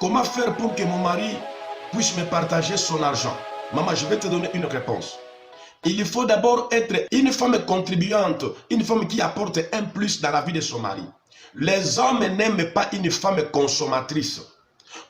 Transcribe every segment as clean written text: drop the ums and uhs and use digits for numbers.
Comment faire pour que mon mari puisse me partager son argent? Maman, je vais te donner une réponse. Il faut d'abord être une femme contribuante, une femme qui apporte un plus dans la vie de son mari. Les hommes n'aiment pas une femme consommatrice.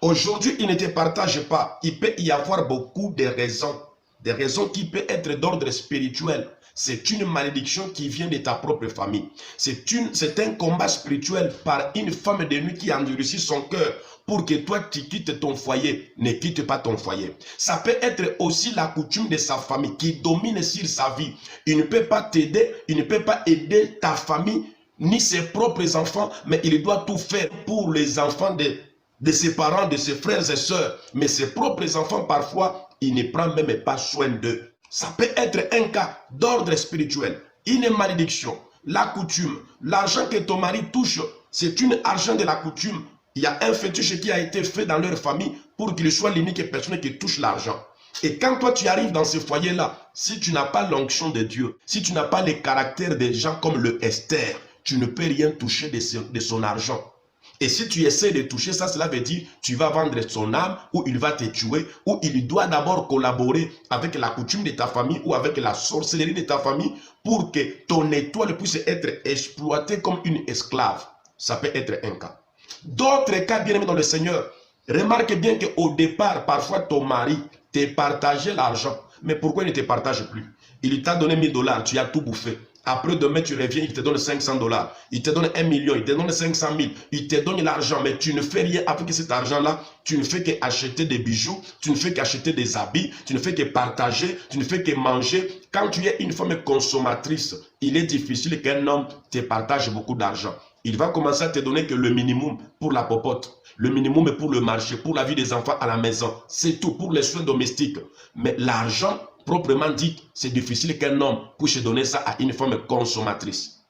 Aujourd'hui, ils ne te partagent pas. Il peut y avoir beaucoup de raisons. Des raisons qui peuvent être d'ordre spirituel. C'est une malédiction qui vient de ta propre famille. C'est un combat spirituel par une femme de nuit qui endurcit son cœur pour que toi tu quittes ton foyer. Ne quitte pas ton foyer. Ça peut être aussi la coutume de sa famille qui domine sur sa vie. Il ne peut pas t'aider, il ne peut pas aider ta famille ni ses propres enfants, mais il doit tout faire pour les enfants de ses parents, de ses frères et sœurs. Mais ses propres enfants, parfois, il ne prend même pas soin d'eux. Ça peut être un cas d'ordre spirituel, une malédiction, la coutume, l'argent que ton mari touche, c'est un argent de la coutume. Il y a un fétiche qui a été fait dans leur famille pour qu'il soit l'unique personne qui touche l'argent. Et quand toi tu arrives dans ce foyer-là, si tu n'as pas l'onction de Dieu, si tu n'as pas le caractère des gens comme le Esther, tu ne peux rien toucher de son argent. Et si tu essaies de toucher ça, cela veut dire tu vas vendre son âme, ou il va te tuer, ou il doit d'abord collaborer avec la coutume de ta famille ou avec la sorcellerie de ta famille pour que ton étoile puisse être exploitée comme une esclave. Ça peut être un cas. D'autres cas, bien aimés dans le Seigneur, remarque bien qu'au départ, parfois ton mari te partageait l'argent. Mais pourquoi il ne te partage plus? Il t'a donné 1000 $, tu as tout bouffé. Après demain, tu reviens, il te donne 500 $. Il te donne 1 million, il te donne 500 000. Il te donne l'argent, mais tu ne fais rien avec cet argent-là. Tu ne fais qu'acheter des bijoux, tu ne fais qu'acheter des habits, tu ne fais que partager, tu ne fais que manger. Quand tu es une femme consommatrice, il est difficile qu'un homme te partage beaucoup d'argent. Il va commencer à te donner que le minimum pour la popote, le minimum pour le marché, pour la vie des enfants à la maison. C'est tout pour les soins domestiques. Mais l'argent, proprement dit, c'est difficile qu'un homme puisse donner ça à une femme consommatrice.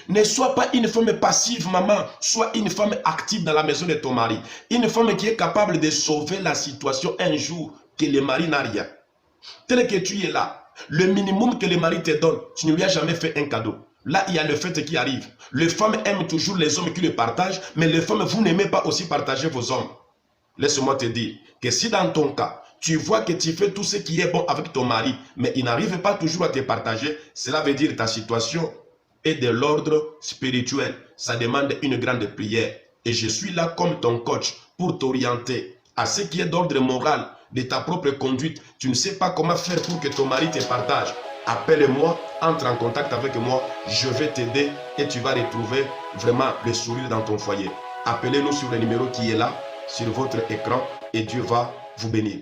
Ne sois pas une femme passive, maman. Sois une femme active dans la maison de ton mari. Une femme qui est capable de sauver la situation un jour que le mari n'a rien. Tel que tu es là, le minimum que le mari te donne, tu ne lui as jamais fait un cadeau. Là, il y a le fait qui arrive. Les femmes aiment toujours les hommes qui le partagent, mais les femmes, vous n'aimez pas aussi partager vos hommes. Laisse-moi te dire que si dans ton cas, tu vois que tu fais tout ce qui est bon avec ton mari, mais il n'arrive pas toujours à te partager, cela veut dire que ta situation est de l'ordre spirituel. Ça demande une grande prière. Et je suis là comme ton coach pour t'orienter à ce qui est d'ordre moral de ta propre conduite. Tu ne sais pas comment faire pour que ton mari te partage. Appelle-moi, entre en contact avec moi, je vais t'aider et tu vas retrouver vraiment le sourire dans ton foyer. Appelez-nous sur le numéro qui est là, sur votre écran, et Dieu va vous bénir.